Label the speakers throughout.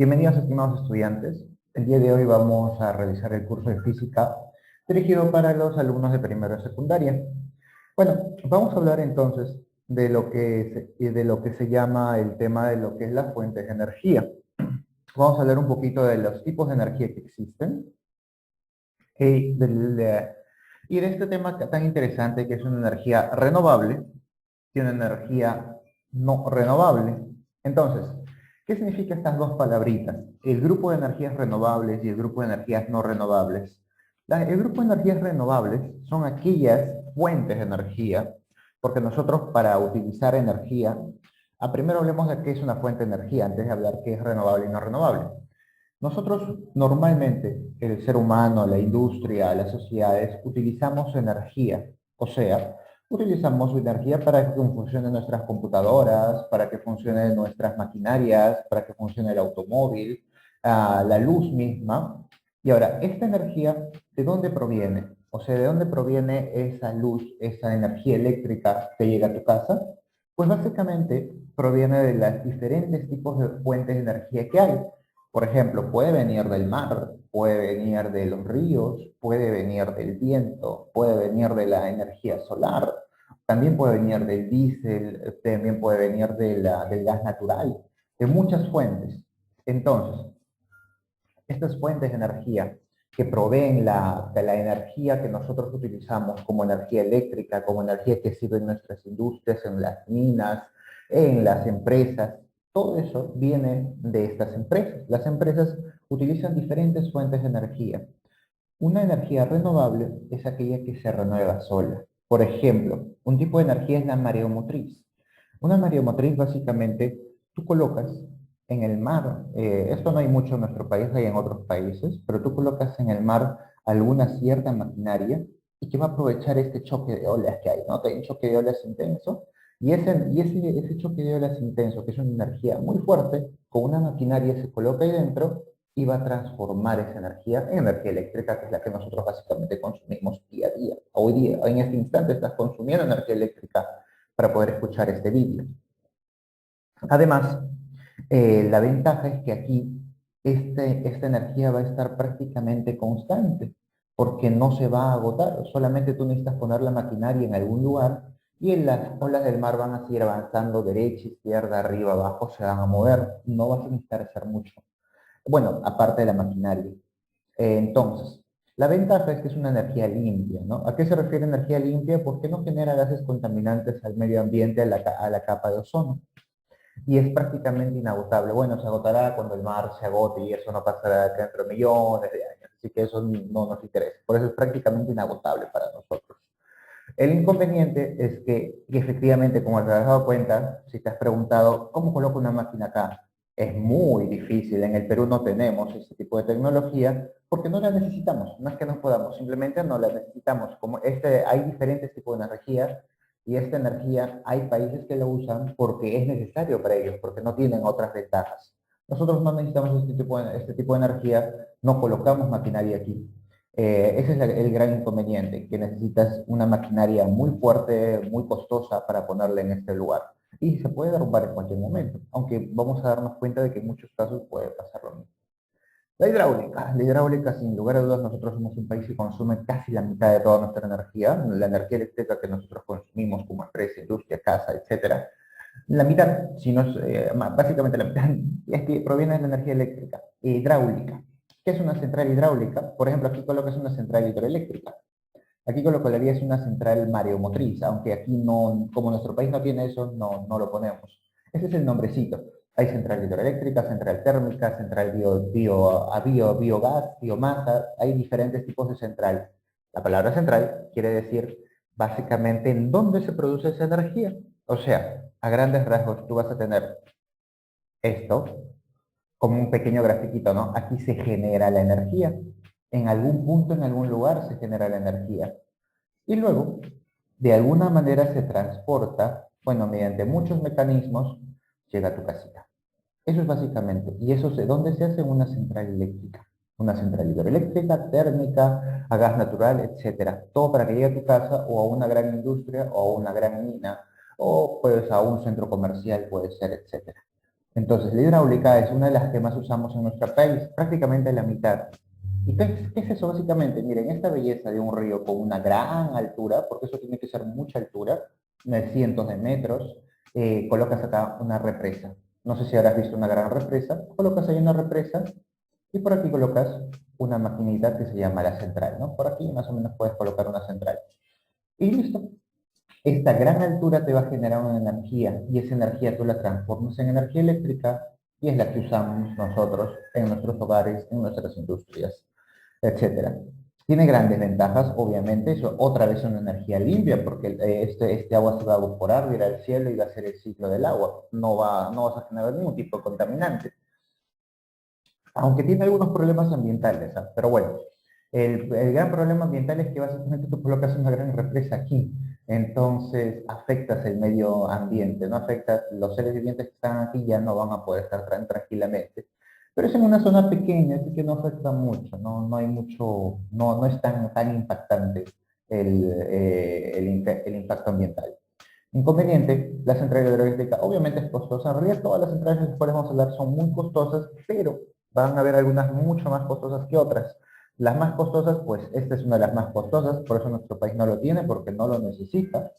Speaker 1: Bienvenidos, estimados estudiantes. El día de hoy vamos a realizar el curso de física dirigido para los alumnos de primero de secundaria. Bueno, vamos a hablar entonces de lo que se llama el tema de lo que es las fuentes de energía. Vamos a hablar un poquito de los tipos de energía que existen y de este tema tan interesante que es una energía renovable y una energía no renovable. Entonces, ¿qué significan estas dos palabritas? El grupo de energías renovables y el grupo de energías no renovables. El grupo de energías renovables son aquellas fuentes de energía, porque nosotros para utilizar energía, primero hablemos de qué es una fuente de energía antes de hablar qué es renovable y no renovable. Nosotros normalmente, el ser humano, la industria, las sociedades, utilizamos energía, o sea, utilizamos energía para que funcionen nuestras computadoras, para que funcionen nuestras maquinarias, para que funcione el automóvil, la luz misma. Y ahora, esta energía, ¿de dónde proviene? O sea, ¿de dónde proviene esa luz, esa energía eléctrica que llega a tu casa? Pues básicamente proviene de los diferentes tipos de fuentes de energía que hay. Por ejemplo, puede venir del mar, puede venir de los ríos, puede venir del viento, puede venir de la energía solar, también puede venir del diésel, también puede venir del gas natural, de muchas fuentes. Entonces, estas fuentes de energía que proveen de la energía que nosotros utilizamos como energía eléctrica, como energía que sirve en nuestras industrias, en las minas, en las empresas, todo eso viene de estas empresas. Las empresas utilizan diferentes fuentes de energía. Una energía renovable es aquella que se renueva sola. Por ejemplo, un tipo de energía es la mareomotriz. Una mareomotriz básicamente tú colocas en el mar, esto no hay mucho en nuestro país, hay en otros países, pero tú colocas en el mar alguna cierta maquinaria y que va a aprovechar este choque de olas que hay, ¿no? Hay un choque de olas intenso ese choque de olas intenso, que es una energía muy fuerte, con una maquinaria se coloca ahí dentro y va a transformar esa energía en energía eléctrica, que es la que nosotros básicamente consumimos día a día. Hoy día, en este instante, estás consumiendo energía eléctrica para poder escuchar este vídeo. Además, la ventaja es que aquí esta energía va a estar prácticamente constante, porque no se va a agotar. Solamente tú necesitas poner la maquinaria en algún lugar y en las olas del mar van a seguir avanzando derecha, izquierda, arriba, abajo, se van a mover. No vas a necesitar hacer mucho. Bueno, aparte de la maquinaria. Entonces, la ventaja es que es una energía limpia, ¿no? ¿A qué se refiere energía limpia? Porque no genera gases contaminantes al medio ambiente, a la capa de ozono. Y es prácticamente inagotable. Bueno, se agotará cuando el mar se agote y eso no pasará dentro de millones de años. Así que eso no nos interesa. Por eso es prácticamente inagotable para nosotros. El inconveniente es que efectivamente, como te has dado cuenta, si te has preguntado, ¿cómo coloco una máquina acá? Es muy difícil. En el Perú no tenemos este tipo de tecnología porque no la necesitamos. No es que no podamos, simplemente no la necesitamos. Como hay diferentes tipos de energía y esta energía hay países que la usan porque es necesario para ellos, porque no tienen otras ventajas. Nosotros no necesitamos este tipo de energía, no colocamos maquinaria aquí. Ese es el gran inconveniente, que necesitas una maquinaria muy fuerte, muy costosa para ponerla en este lugar. Y se puede derrumbar en cualquier momento, aunque vamos a darnos cuenta de que en muchos casos puede pasar lo mismo. La hidráulica, sin lugar a dudas, nosotros somos un país que consume casi la mitad de toda nuestra energía, la energía eléctrica que nosotros consumimos como empresa, industria, casa, etcétera. La mitad, si no es, básicamente la mitad, es que proviene de la energía eléctrica, hidráulica. ¿Qué es una central hidráulica? Por ejemplo, aquí colocas una central hidroeléctrica. Aquí colocarías una central mareomotriz, aunque aquí no, como nuestro país no tiene eso, no lo ponemos. Ese es el nombrecito. Hay central hidroeléctrica, central térmica, central biogás, biomasa, hay diferentes tipos de central. La palabra central quiere decir básicamente en dónde se produce esa energía. O sea, a grandes rasgos tú vas a tener esto como un pequeño grafiquito, ¿no? Aquí se genera la energía. En algún punto, en algún lugar se genera la energía. Y luego, de alguna manera se transporta, bueno, mediante muchos mecanismos, llega a tu casita. Eso es básicamente. ¿Y eso de dónde se hace? En una central eléctrica. Una central hidroeléctrica, térmica, a gas natural, etcétera. Todo para que llegue a tu casa o a una gran industria o a una gran mina o pues a un centro comercial puede ser, etcétera. Entonces, la hidráulica es una de las que más usamos en nuestro país, prácticamente la mitad. ¿Y qué es eso básicamente? Miren, esta belleza de un río con una gran altura, porque eso tiene que ser mucha altura, de cientos de metros, colocas acá una represa. No sé si habrás visto una gran represa, colocas ahí una represa y por aquí colocas una maquinita que se llama la central, ¿no? Por aquí más o menos puedes colocar una central. Y listo. Esta gran altura te va a generar una energía y esa energía tú la transformas en energía eléctrica y es la que usamos nosotros en nuestros hogares, en nuestras industrias, etcétera. Tiene grandes ventajas, obviamente, eso otra vez una energía limpia, porque este agua se va a evaporar, irá al cielo y va a ser el ciclo del agua. No vas a generar ningún tipo de contaminante, aunque tiene algunos problemas ambientales, ¿ah? Pero bueno, el gran problema ambiental es que básicamente tú colocas una gran represa aquí, entonces afectas el medio ambiente, no afectas los seres vivientes que están aquí, ya no van a poder estar tranquilamente. Pero es en una zona pequeña, así que no afecta mucho, no hay mucho, no es tan impactante el impacto ambiental. Inconveniente, la central hidroeléctrica obviamente es costosa. En realidad todas las centrales de las cuales vamos a hablar son muy costosas, pero van a haber algunas mucho más costosas que otras. Las más costosas, pues esta es una de las más costosas, por eso nuestro país no lo tiene, porque no lo necesita.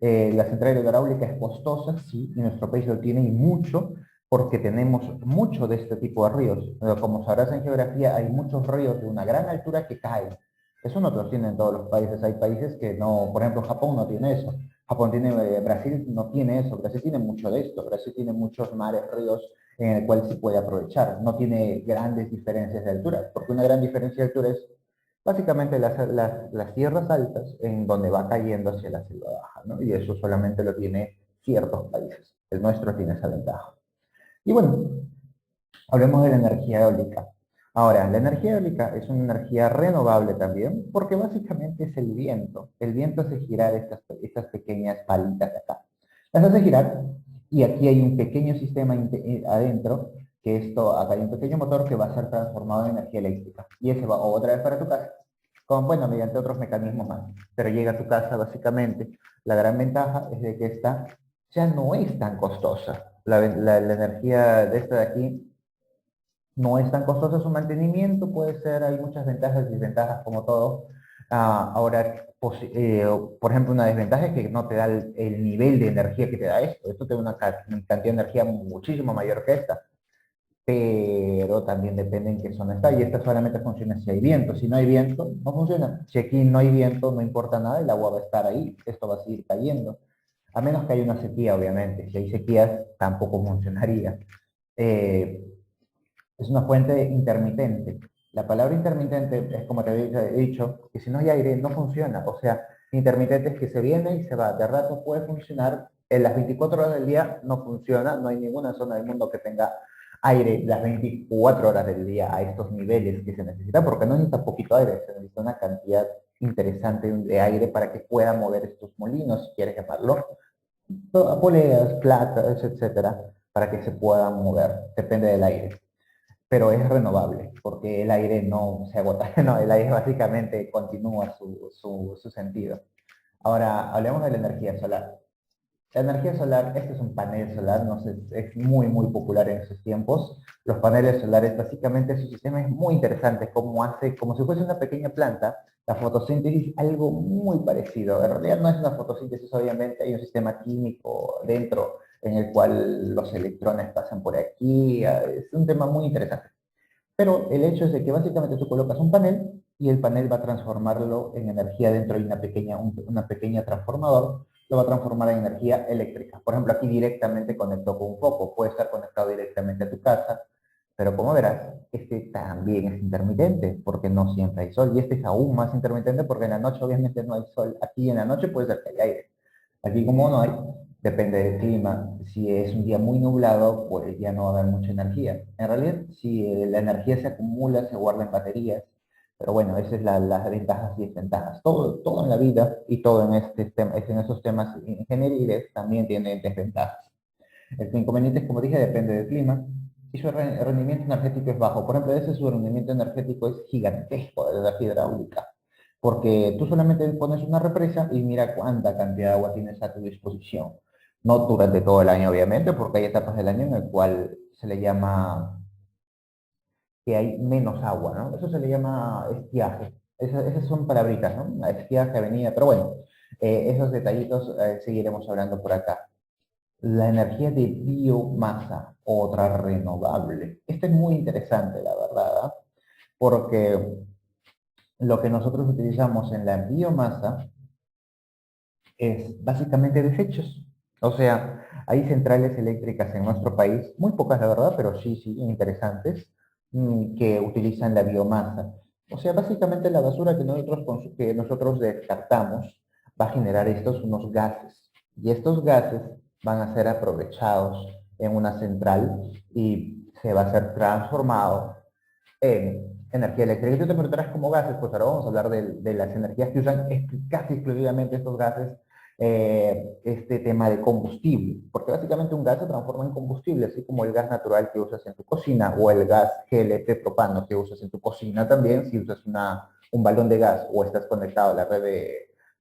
Speaker 1: La central hidráulica es costosa, sí, y nuestro país lo tiene y mucho, porque tenemos mucho de este tipo de ríos. Como sabrás en geografía, hay muchos ríos de una gran altura que caen. Eso no lo tienen todos los países. Hay países que no, por ejemplo, Japón no tiene eso. Japón tiene, Brasil no tiene eso. Brasil tiene mucho de esto. Brasil tiene muchos mares, ríos en el cual se puede aprovechar. No tiene grandes diferencias de altura, porque una gran diferencia de altura es básicamente las tierras altas en donde va cayendo hacia la selva baja, ¿no? Y eso solamente lo tiene ciertos países. El nuestro tiene esa ventaja. Y bueno, hablemos de la energía eólica. Ahora, la energía eólica es una energía renovable también, porque básicamente es el viento. El viento hace girar estas pequeñas palitas de acá. Las hace girar y aquí hay un pequeño sistema adentro, que esto, acá hay un pequeño motor que va a ser transformado en energía eléctrica. Y ese va otra vez para tu casa, con, bueno, mediante otros mecanismos más. Pero llega a tu casa básicamente. La gran ventaja es de que esta ya no es tan costosa. La energía de esta de aquí no es tan costoso su mantenimiento, puede ser, hay muchas ventajas y desventajas como todo. Ahora, por ejemplo, una desventaja es que no te da el nivel de energía que te da esto. Esto te da una cantidad de energía muchísimo mayor que esta, pero también depende en qué zona está. Y esta solamente funciona si hay viento. Si no hay viento, no funciona. Si aquí no hay viento, no importa nada, el agua va a estar ahí, esto va a seguir cayendo. A menos que haya una sequía, obviamente. Si hay sequías, tampoco funcionaría. Eh, es una fuente intermitente. La palabra intermitente es como te había dicho, que si no hay aire no funciona. O sea, intermitente es que se viene y se va. De rato puede funcionar, en las 24 horas del día no funciona, no hay ninguna zona del mundo que tenga aire las 24 horas del día a estos niveles que se necesita, porque no necesita poquito aire, se necesita una cantidad interesante de aire para que pueda mover estos molinos, si quieres llamarlo, poleas, platas, etcétera, para que se puedan mover. Depende del aire, pero es renovable, porque el aire no se agota, no, el aire básicamente continúa su sentido. Ahora, hablemos de la energía solar. La energía solar, este es un panel solar, no sé, es muy popular en esos tiempos. Los paneles solares, básicamente su sistema es muy interesante, como hace, como si fuese una pequeña planta, la fotosíntesis, algo muy parecido. En realidad no es una fotosíntesis, obviamente, hay un sistema químico dentro en el cual los electrones pasan por aquí, es un tema muy interesante. Pero el hecho es de que básicamente tú colocas un panel y el panel va a transformarlo en energía dentro de una pequeña transformador, lo va a transformar en energía eléctrica. Por ejemplo, aquí directamente conectó con un foco, puede estar conectado directamente a tu casa, pero como verás, este también es intermitente, porque no siempre hay sol, y este es aún más intermitente porque en la noche obviamente no hay sol. Aquí en la noche puede ser que haya aire. Aquí como no hay, depende del clima. Si es un día muy nublado, pues ya no va a haber mucha energía. En realidad, si la energía se acumula, se guarda en baterías. Pero bueno, esas es las ventajas y desventajas. Todo en la vida y todo en esos temas ingenieriles también tiene desventajas. El inconveniente es, como dije, depende del clima y su rendimiento energético es bajo. Por ejemplo, ese su rendimiento energético es gigantesco de la hidráulica, porque tú solamente pones una represa y mira cuánta cantidad de agua tienes a tu disposición. No durante todo el año, obviamente, porque hay etapas del año en el cual se le llama que hay menos agua, ¿no? Eso se le llama estiaje. Esas son palabritas, ¿no? Estiaje, avenida, pero bueno, esos detallitos seguiremos hablando por acá. La energía de biomasa, otra renovable. Esto es muy interesante, la verdad, ¿ah? Porque lo que nosotros utilizamos en la biomasa es básicamente desechos. O sea, hay centrales eléctricas en nuestro país, muy pocas la verdad, pero sí, sí, interesantes, que utilizan la biomasa. O sea, básicamente la basura que nosotros descartamos va a generar estos unos gases. Y estos gases van a ser aprovechados en una central y se va a ser transformado energía eléctrica. Y tú te preguntarás cómo gases, pues ahora vamos a hablar de las energías que usan casi exclusivamente estos gases, este tema de combustible, porque básicamente un gas se transforma en combustible, así como el gas natural que usas en tu cocina o el gas GLP propano que usas en tu cocina también, si usas un balón de gas o estás conectado a la red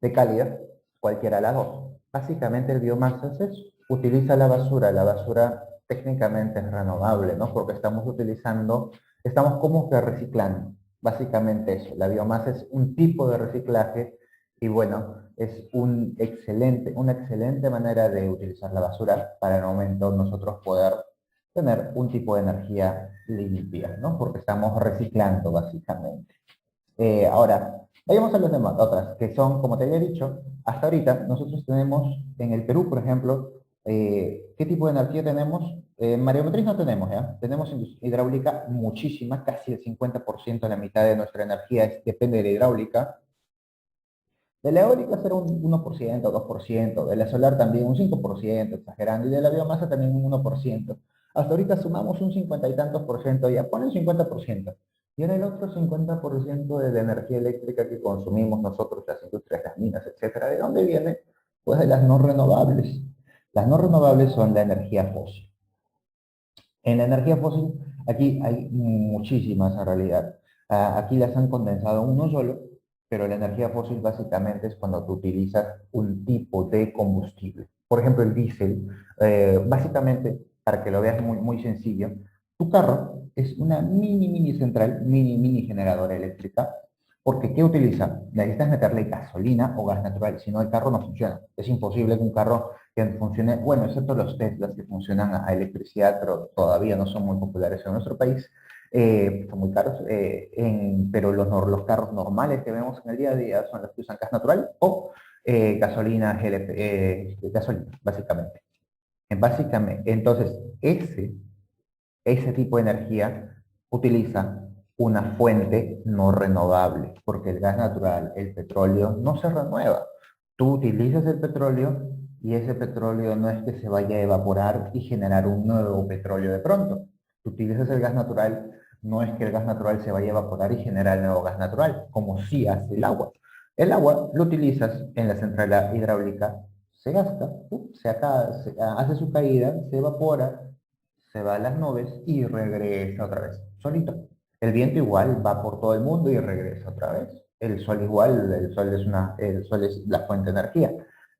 Speaker 1: de cálida, cualquiera de las dos. Básicamente el biomasa es eso, utiliza la basura técnicamente es renovable, ¿no? Porque estamos como que reciclando, básicamente eso. La biomasa es un tipo de reciclaje y bueno, es una excelente manera de utilizar la basura para en el momento nosotros poder tener un tipo de energía limpia, ¿no? Porque estamos reciclando básicamente. Ahora, vayamos a las demás, otras, que son, como te había dicho, hasta ahorita nosotros tenemos en el Perú, por ejemplo, ¿qué tipo de energía tenemos? Mareomotriz no tenemos, ¿ya? Tenemos hidráulica muchísima, casi el 50%, la mitad de nuestra energía depende de la hidráulica. De la eólica será un 1%, 2%, de la solar también un 5%, exagerando, y de la biomasa también un 1%. Hasta ahorita sumamos un 50 y tantos por ciento, ya pone el 50%. Y ahora el otro 50% de la energía eléctrica que consumimos nosotros, las industrias, las minas, etcétera, ¿de dónde viene? Pues de las no renovables. Las no renovables son la energía fósil. En la energía fósil, aquí hay muchísimas en realidad. Aquí las han condensado en uno solo, pero la energía fósil básicamente es cuando tú utilizas un tipo de combustible. Por ejemplo, el diésel, básicamente, para que lo veas muy, muy sencillo, tu carro es una mini central, mini generadora eléctrica, porque ¿qué utiliza? Necesitas meterle gasolina o gas natural, si no el carro no funciona. Es imposible que un carro que funcione, bueno, excepto los Teslas que funcionan a electricidad, pero todavía no son muy populares en nuestro país, son muy caros, pero los carros normales que vemos en el día a día son los que usan gas natural o gasolina, GLP, gasolina, básicamente. Entonces, ese tipo de energía utiliza una fuente no renovable, porque el gas natural, el petróleo, no se renueva. Tú utilizas el petróleo y ese petróleo no es que se vaya a evaporar y generar un nuevo petróleo de pronto. Tú utilizas el gas natural, no es que el gas natural se vaya a evaporar y generar el nuevo gas natural, como sí hace el agua. El agua lo utilizas en la central hidráulica, se gasta, hace su caída, se evapora, se va a las nubes y regresa otra vez, solito. El viento igual va por todo el mundo y regresa otra vez. El sol igual, el sol es la fuente de energía,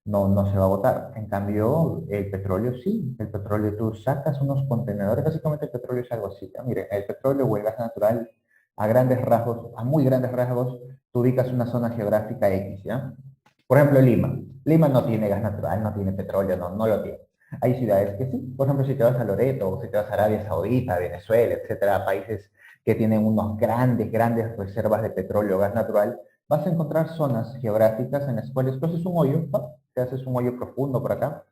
Speaker 1: no se va a agotar. En cambio, el petróleo sí, el petróleo tú sacas unos contenedores, básicamente el petróleo es algo así, ¿ya? Mire, el petróleo o el gas natural, a grandes rasgos, a muy grandes rasgos, tú ubicas una zona geográfica X, ¿ya? Por ejemplo, Lima. Lima no tiene gas natural, no tiene petróleo, no lo tiene. Hay ciudades que sí. Por ejemplo, si te vas a Loreto o si te vas a Arabia Saudita, Venezuela, etcétera, países que tienen unos grandes reservas de petróleo o gas natural, vas a encontrar zonas geográficas en las cuales tú haces un hoyo, ¿no? Te haces un hoyo profundo por acá,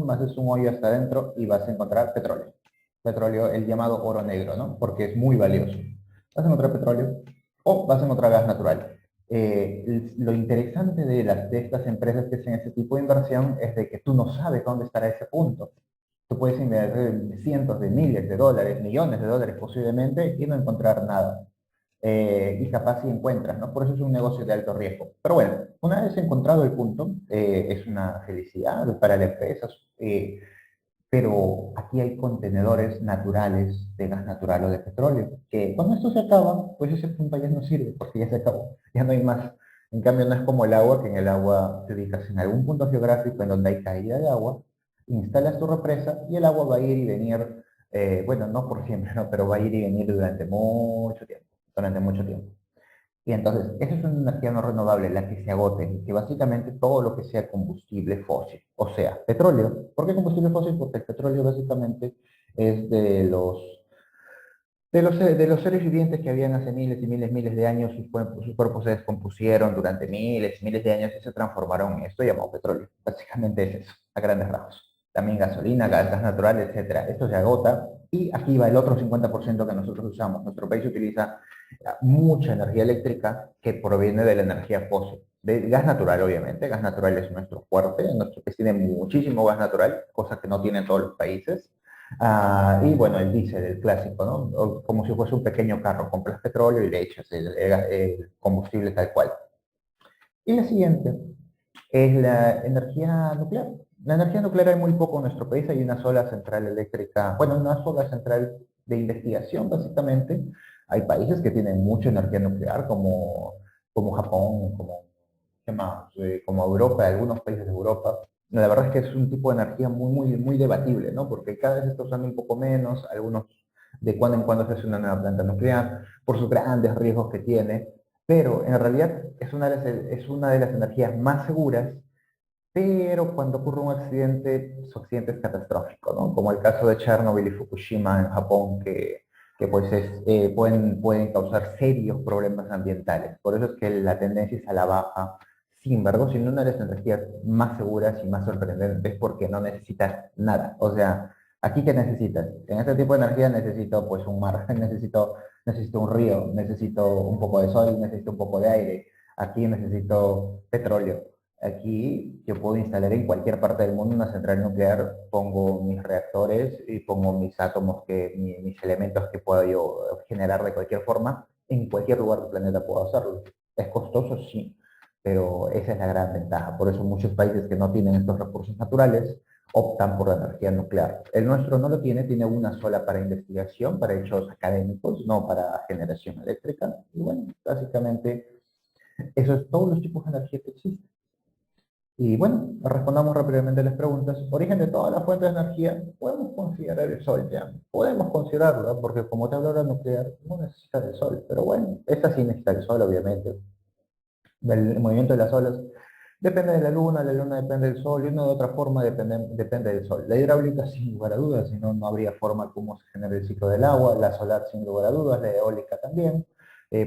Speaker 1: haces un hoyo hasta adentro y vas a encontrar petróleo. Petróleo, el llamado oro negro, ¿no? Porque es muy valioso. Vas a encontrar petróleo o vas a encontrar gas natural. Lo interesante de estas empresas que hacen ese tipo de inversión es de que tú no sabes dónde estará ese punto. Tú puedes invertir cientos de miles de dólares, millones de dólares posiblemente y no encontrar nada. Y capaz si encuentras, ¿no? Por eso es un negocio de alto riesgo. Pero bueno, una vez encontrado el punto, es una felicidad para la empresa, pero aquí hay contenedores naturales de gas natural o de petróleo, que cuando esto se acaba, pues ese punto ya no sirve, porque ya se acabó, ya no hay más. En cambio, no es como el agua, que en el agua te ubicas en algún punto geográfico en donde hay caída de agua, instalas tu represa y el agua va a ir y venir, bueno, no por siempre, ¿no? Pero va a ir y venir durante mucho tiempo, durante mucho tiempo. Y entonces, esa es una energía no renovable, la que se agote, que básicamente todo lo que sea combustible fósil, o sea, petróleo. ¿Por qué combustible fósil? Porque el petróleo básicamente es de los seres vivientes que habían hace miles y miles, miles de años, sus cuerpos se descompusieron durante miles y miles de años y se transformaron en esto llamado petróleo. Básicamente es eso, a grandes rasgos. También gasolina, gas natural, etcétera. Esto se agota y aquí va el otro 50% que nosotros usamos. Nuestro país utiliza mucha energía eléctrica que proviene de la energía fósil. De gas natural, obviamente. Gas natural es nuestro fuerte. Nuestro país tiene muchísimo gas natural, cosa que no tienen todos los países. Y bueno, el diésel, el clásico, ¿no? Como si fuese un pequeño carro, compras petróleo y le echas el combustible tal cual. Y la siguiente es la energía nuclear. La energía nuclear hay muy poco en nuestro país, hay una sola central eléctrica, bueno, una sola central de investigación básicamente. Hay países que tienen mucha energía nuclear, como Japón, ¿qué más? Como Europa, algunos países de Europa. La verdad es que es un tipo de energía muy, muy, muy debatible, ¿no? Porque cada vez se está usando un poco menos, algunos de cuando en cuando se hace una nueva planta nuclear, por sus grandes riesgos que tiene, pero en realidad es una de las energías más seguras, pero cuando ocurre un accidente, su accidente es catastrófico, ¿no? Como el caso de Chernobyl y Fukushima en Japón, que pues pueden causar serios problemas ambientales. Por eso es que la tendencia es a la baja. Sin embargo, siendo una de las energías más seguras y más sorprendentes porque no necesitas nada. O sea, ¿aquí qué necesitas? En este tipo de energía necesito pues un mar, necesito un río, necesito un poco de sol, necesito un poco de aire. Aquí necesito petróleo. Aquí yo puedo instalar en cualquier parte del mundo una central nuclear, pongo mis reactores y pongo mis átomos, mis elementos que puedo yo generar de cualquier forma, en cualquier lugar del planeta puedo hacerlo. ¿Es costoso? Sí, pero esa es la gran ventaja. Por eso muchos países que no tienen estos recursos naturales optan por la energía nuclear. El nuestro no lo tiene, tiene una sola para investigación, para hechos académicos, no para generación eléctrica. Y bueno, básicamente eso es todos los tipos de energía que existen. Y bueno, respondamos rápidamente las preguntas. Origen de todas las fuentes de energía, podemos considerar el sol ya. Podemos considerarlo, ¿no? Porque como te hablo de la nuclear, no necesita del sol. Pero bueno, esta sí necesita el sol, obviamente. El movimiento de las olas depende de la luna depende del sol, y una de otra forma depende del sol. La hidráulica, sin lugar a dudas, si no, no habría forma como se genera el ciclo del agua. La solar, sin lugar a dudas, la eólica también,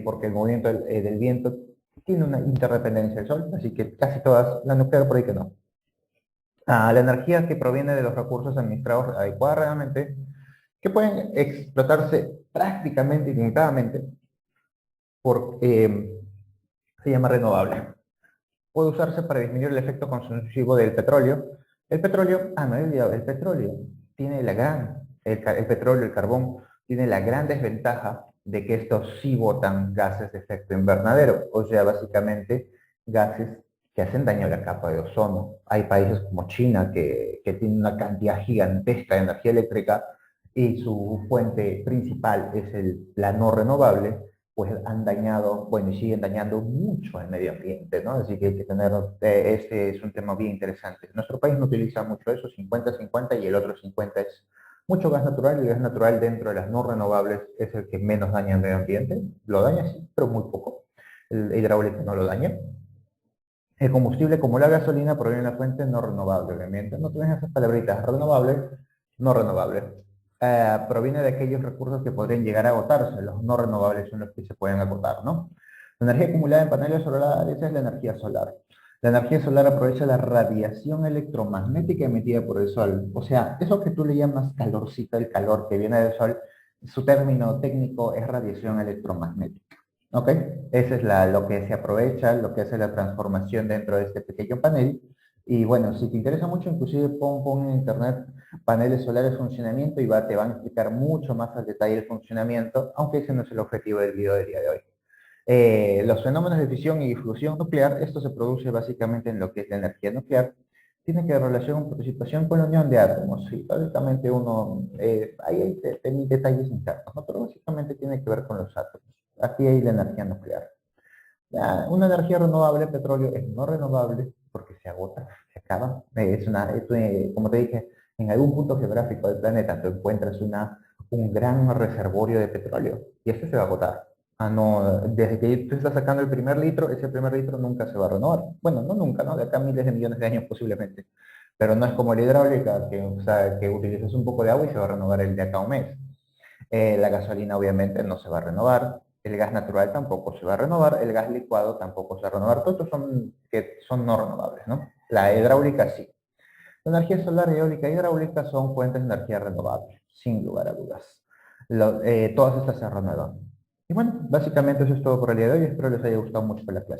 Speaker 1: porque el movimiento del viento tiene una interdependencia del sol, así que casi todas, la nuclear por ahí que no. La energía que proviene de los recursos administrados adecuadamente, que pueden explotarse prácticamente ilimitadamente, por, se llama renovable. Puede usarse para disminuir el efecto consumivo del petróleo. El petróleo, no he olvidado, el petróleo tiene el petróleo, el carbón, tiene la gran desventaja de que estos sí botan gases de efecto invernadero, o sea, básicamente gases que hacen daño a la capa de ozono. Hay países como China que tienen una cantidad gigantesca de energía eléctrica y su fuente principal es la no renovable, pues han dañado, bueno, y siguen dañando mucho al medio ambiente, ¿no? Así que hay que tener, ese es un tema bien interesante. Nuestro país no utiliza mucho eso, 50-50, y el otro 50 es mucho gas natural, y el gas natural dentro de las no renovables es el que menos daña al medio ambiente. Lo daña, sí, pero muy poco. El hidráulico no lo daña. El combustible, como la gasolina, proviene de una fuente no renovable, obviamente. No tienes esas palabritas, renovable, no renovable. Proviene de aquellos recursos que podrían llegar a agotarse. Los no renovables son los que se pueden agotar, ¿no? La energía acumulada en paneles solares es la energía solar. La energía solar aprovecha la radiación electromagnética emitida por el sol. O sea, eso que tú le llamas calorcito, el calor que viene del sol, su término técnico es radiación electromagnética. ¿Ok? Esa es lo que se aprovecha, lo que hace la transformación dentro de este pequeño panel. Y bueno, si te interesa mucho, inclusive pon en internet paneles solares funcionamiento y te van a explicar mucho más al detalle el funcionamiento, aunque ese no es el objetivo del video del día de hoy. Los fenómenos de fisión y difusión nuclear, esto se produce básicamente en lo que es la energía nuclear, tiene que relación con participación con la unión de átomos. Sí, básicamente ahí hay detalles internos, ¿no? Pero básicamente tiene que ver con los átomos. Aquí hay la energía nuclear. Una energía renovable, petróleo, es no renovable porque se agota, se acaba. Como te dije, en algún punto geográfico del planeta tú encuentras un gran reservorio de petróleo y este se va a agotar. No, desde que tú estás sacando el primer litro, ese primer litro nunca se va a renovar. Bueno, no nunca, ¿no? De acá a miles de millones de años posiblemente. Pero no es como la hidráulica, que utilizas un poco de agua y se va a renovar el de acá a un mes. La gasolina obviamente no se va a renovar, el gas natural tampoco se va a renovar, el gas licuado tampoco se va a renovar. Todos estos son no renovables, ¿no? La hidráulica sí. La energía solar, eólica e hidráulica son fuentes de energía renovable, sin lugar a dudas. Todas estas se renuevan. Y bueno, básicamente eso es todo por el día de hoy. Espero les haya gustado mucho la clase.